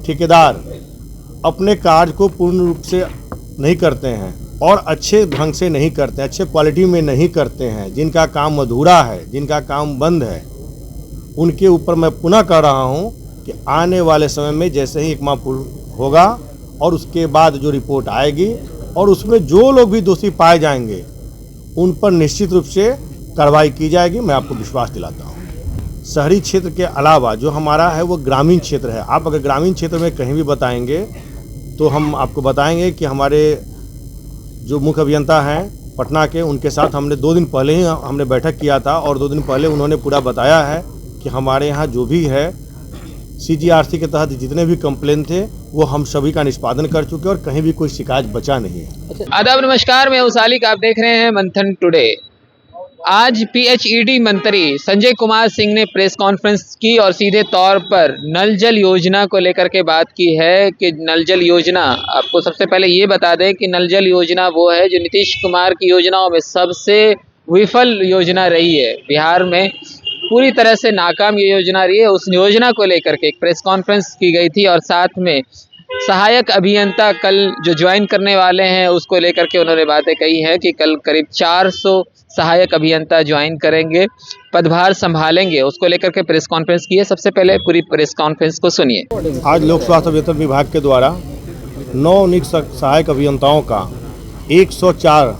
ठेकेदार अपने कार्य को पूर्ण रूप से नहीं करते हैं और अच्छे ढंग से नहीं करते, अच्छे क्वालिटी में नहीं करते हैं, जिनका काम अधूरा है, जिनका काम बंद है, उनके ऊपर मैं पुनः कह रहा हूं कि आने वाले समय में जैसे ही एक माह पूर्ण होगा और उसके बाद जो रिपोर्ट आएगी और उसमें जो लोग भी दोषी पाए जाएंगे उन पर निश्चित रूप से कार्रवाई की जाएगी, मैं आपको विश्वास दिलाता हूँ। शहरी क्षेत्र के अलावा जो हमारा है वो ग्रामीण क्षेत्र है। आप अगर ग्रामीण क्षेत्र में कहीं भी बताएंगे तो हम आपको बताएंगे कि हमारे जो मुख्य अभियंता हैं पटना के, उनके साथ हमने 2 दिन पहले ही हमने बैठक किया था और 2 दिन पहले उन्होंने पूरा बताया है कि हमारे यहाँ जो भी है CGRC के तहत जितने भी कंप्लेन थे वो हम सभी का निष्पादन कर चुके हैं और कहीं भी कोई शिकायत बचा नहीं है। आदाब नमस्कार, मैं उसालिक, आप देख रहे हैं मंथन टुडे। आज PHED मंत्री संजय कुमार सिंह ने प्रेस कॉन्फ्रेंस की और सीधे तौर पर नल जल योजना को लेकर के बात की है कि नल जल योजना, आपको सबसे पहले ये बता दें कि नल जल योजना वो है जो नीतीश कुमार की योजनाओं में सबसे विफल योजना रही है। बिहार में पूरी तरह से नाकाम ये योजना रही है। उस योजना को लेकर के एक प्रेस कॉन्फ्रेंस की गई थी और साथ में सहायक अभियंता कल जो ज्वाइन करने वाले हैं उसको लेकर के उन्होंने बातें कही है कि कल करीब 400 सहायक अभियंता ज्वाइन करेंगे, पदभार संभालेंगे, उसको लेकर के प्रेस कॉन्फ्रेंस की है। सबसे पहले पूरी प्रेस कॉन्फ्रेंस को सुनिए। आज लोक स्वास्थ्य अभियंत्रण विभाग के द्वारा 9 नियुक्त सहायक अभियंताओं का 104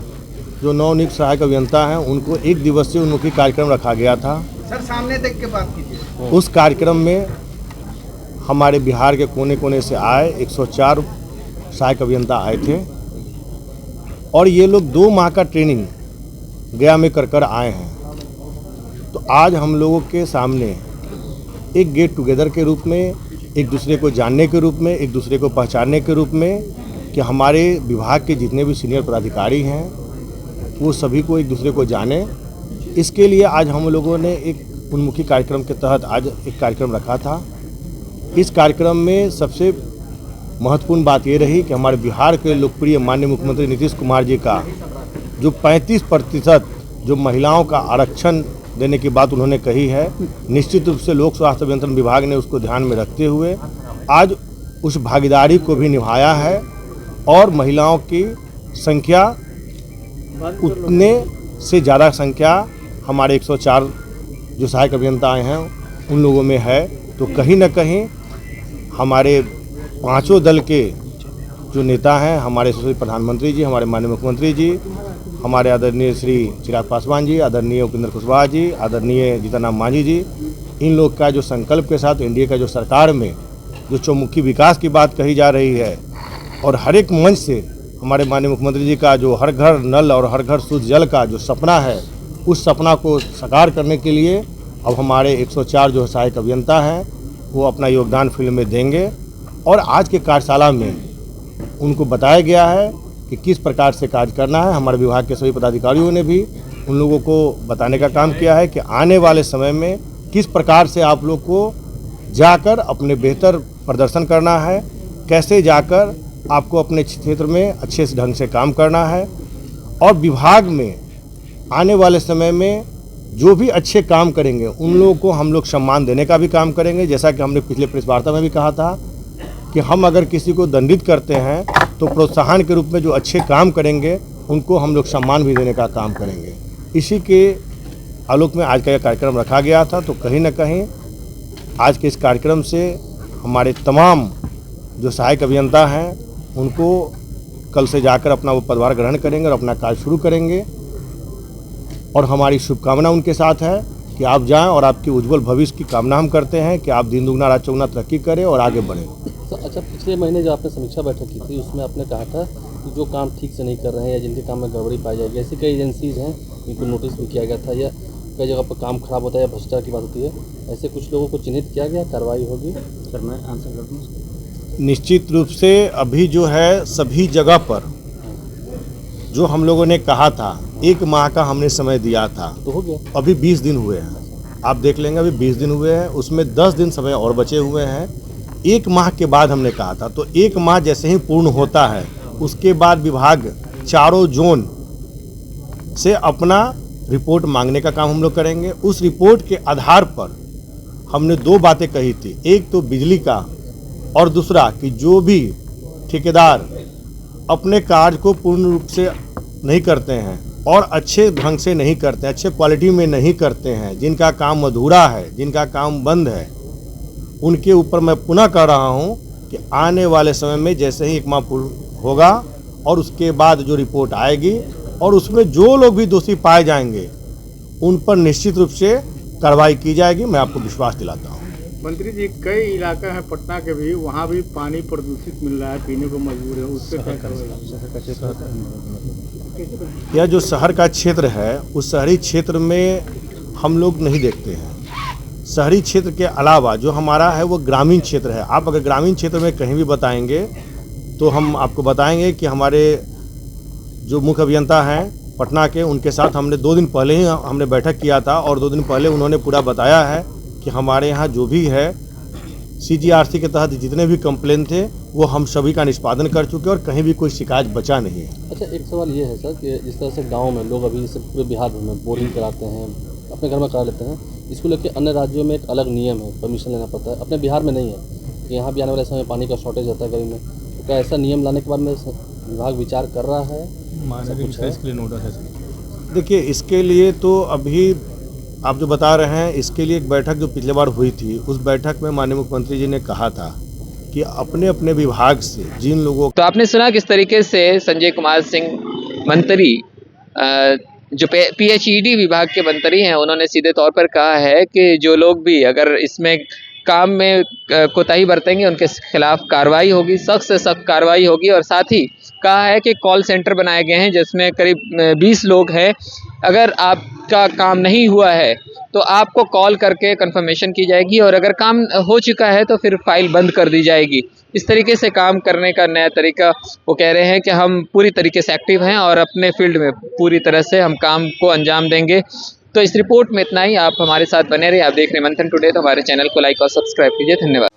जो 9 नियुक्त सहायक अभियंता हैं उनको 1 दिवसीय उन्मुखी कार्यक्रम रखा गया था। सर सामने देख के बात कीजिए। उस कार्यक्रम में हमारे बिहार के कोने कोने से आए 104 सहायक अभियंता आए थे और ये लोग 2 माह का ट्रेनिंग गया में कर आए हैं। तो आज हम लोगों के सामने एक गेट टुगेदर के रूप में, एक दूसरे को जानने के रूप में, एक दूसरे को पहचानने के रूप में कि हमारे विभाग के जितने भी सीनियर पदाधिकारी हैं वो सभी को एक दूसरे को जाने, इसके लिए आज हम लोगों ने एक उन्मुखी कार्यक्रम के तहत आज एक कार्यक्रम रखा था। इस कार्यक्रम में सबसे महत्वपूर्ण बात ये रही कि हमारे बिहार के लोकप्रिय माननीय मुख्यमंत्री नीतीश कुमार जी का जो 35% जो महिलाओं का आरक्षण देने की बात उन्होंने कही है, निश्चित रूप से लोक स्वास्थ्य अभियंत्रण विभाग ने उसको ध्यान में रखते हुए आज उस भागीदारी को भी निभाया है और महिलाओं की संख्या उतने से ज़्यादा संख्या हमारे 104 जो सहायक अभियंता आए हैं उन लोगों में है। तो कहीं ना कहीं हमारे 5 दल के जो नेता हैं, हमारे यशस्वी प्रधानमंत्री जी, हमारे माननीय मुख्यमंत्री जी, हमारे आदरणीय श्री चिराग पासवान जी, आदरणीय उपेंद्र कुशवाहा जी, आदरणीय जीतन राम मांझी जी, इन लोग का जो संकल्प के साथ एनडीए का जो सरकार में जो चौमुखी विकास की बात कही जा रही है और हर एक मंच से हमारे माननीय मुख्यमंत्री जी का जो हर घर नल और हर घर शुद्ध जल का जो सपना है, उस सपना को साकार करने के लिए अब हमारे 104 जो सहायक अभियंता हैं वो अपना योगदान फील्ड में देंगे और आज के कार्यशाला में उनको बताया गया है कि किस प्रकार से कार्य करना है। हमारे विभाग के सभी पदाधिकारियों ने भी उन लोगों को बताने का काम किया है कि आने वाले समय में किस प्रकार से आप लोग को जाकर अपने बेहतर प्रदर्शन करना है, कैसे जाकर आपको अपने क्षेत्र में अच्छे से ढंग से काम करना है और विभाग में आने वाले समय में जो भी अच्छे काम करेंगे उन लोगों को हम लोग सम्मान देने का भी काम करेंगे। जैसा कि हमने पिछले प्रेस वार्ता में भी कहा था कि हम अगर किसी को दंडित करते हैं तो प्रोत्साहन के रूप में जो अच्छे काम करेंगे उनको हम लोग सम्मान भी देने का काम करेंगे। इसी के आलोक में आज का यह कार्यक्रम रखा गया था। तो कहीं ना कहीं आज के इस कार्यक्रम से हमारे तमाम जो सहायक अभियंता हैं उनको कल से जाकर अपना वो पदभार ग्रहण करेंगे और अपना कार्य शुरू करेंगे और हमारी शुभकामना उनके साथ है कि आप जाएं और आपके उज्जवल भविष्य की कामना हम करते हैं कि आप दिन दुगना रात चौगुना तरक्की करें और आगे बढ़ें। अच्छा, पिछले महीने जो आपने समीक्षा बैठक की थी उसमें आपने कहा था कि जो काम ठीक से नहीं कर रहे हैं या जिनके काम में गड़बड़ी पाई जाएगी, ऐसी कई एजेंसीज हैं इनको नोटिस भी किया गया था या कई जगह पर काम खराब होता है या भ्रष्टाचार की बात होती है, ऐसे कुछ लोगों को चिन्हित किया गया, कार्रवाई होगी? करना है आंसर कर दूँ। निश्चित रूप से अभी जो है सभी जगह पर जो हम लोगों ने कहा था 1 माह का हमने समय दिया था तो हो गया, अभी 20 दिन हुए हैं। आप देख लेंगे अभी 20 दिन हुए हैं, उसमें 10 दिन समय और बचे हुए हैं। 1 माह के बाद हमने कहा था, तो 1 माह जैसे ही पूर्ण होता है उसके बाद विभाग चारों जोन से अपना रिपोर्ट मांगने का काम हम लोग करेंगे। उस रिपोर्ट के आधार पर हमने 2 बातें कही थी। एक तो बिजली का और दूसरा कि जो भी ठेकेदार अपने कार्य को पूर्ण रूप से नहीं करते हैं और अच्छे ढंग से नहीं करते हैं, अच्छे क्वालिटी में नहीं करते हैं, जिनका काम अधूरा है, जिनका काम बंद है, उनके ऊपर मैं पुनः कह रहा हूं कि आने वाले समय में जैसे ही एकमा पुल होगा और उसके बाद जो रिपोर्ट आएगी और उसमें जो लोग भी दोषी पाए जाएंगे उन पर निश्चित रूप से कार्रवाई की जाएगी, मैं आपको विश्वास दिलाता हूँ। मंत्री जी, कई इलाका है पटना के भी, वहाँ भी पानी प्रदूषित मिल रहा है, पीने को मजबूर है, उससे क्या करेगा? यह जो शहर का क्षेत्र है उस शहरी क्षेत्र में हम लोग नहीं देखते हैं। शहरी क्षेत्र के अलावा जो हमारा है वो ग्रामीण क्षेत्र है। आप अगर ग्रामीण क्षेत्र में कहीं भी बताएंगे तो हम आपको बताएंगे कि हमारे जो मुख्य अभियंता हैं पटना के, उनके साथ हमने 2 दिन पहले ही हमने बैठक किया था और 2 दिन पहले उन्होंने पूरा बताया है कि हमारे यहाँ जो भी है CGRC के तहत जितने भी कंप्लेन थे वो हम सभी का निष्पादन कर चुके हैं और कहीं भी कोई शिकायत बचा नहीं है। अच्छा, एक सवाल ये है सर कि जिस तरह से गांव में लोग अभी से पूरे बिहार भर में बोरिंग कराते हैं, अपने घर में करा लेते हैं, इसको लेकर अन्य राज्यों में एक अलग नियम है, परमिशन लेना पड़ता है, अपने बिहार में नहीं है कि यहाँ भी आने वाले समय पानी का शॉर्टेज रहता है गर्मी में, तो क्या ऐसा नियम लाने के बाद में विभाग विचार कर रहा है? देखिए, इसके लिए तो अभी आप जो बता रहे हैं, इसके लिए एक बैठक जो पिछले बार हुई थी, उस बैठक में माननीय मुख्यमंत्री जी ने कहा था कि अपने अपने विभाग से जिन लोगों तो आपने सुना किस तरीके से संजय कुमार सिंह मंत्री जो PHED विभाग के मंत्री हैं, उन्होंने सीधे तौर पर कहा है कि जो लोग भी अगर इसमें काम में कोताही बरतेंगे उनके खिलाफ कार्रवाई होगी, सख्त से सख्त कार्रवाई होगी। और साथ ही कहा है कि कॉल सेंटर बनाए गए हैं जिसमें करीब 20 लोग हैं। अगर आपका काम नहीं हुआ है तो आपको कॉल करके कंफर्मेशन की जाएगी और अगर काम हो चुका है तो फिर फाइल बंद कर दी जाएगी। इस तरीके से काम करने का नया तरीका वो कह रहे हैं कि हम पूरी तरीके से एक्टिव हैं और अपने फील्ड में पूरी तरह से हम काम को अंजाम देंगे। तो इस रिपोर्ट में इतना ही। आप हमारे साथ बने रहिए। आप देख रहे हैं मंथन टुडे, तो हमारे चैनल को लाइक और सब्सक्राइब कीजिए। धन्यवाद।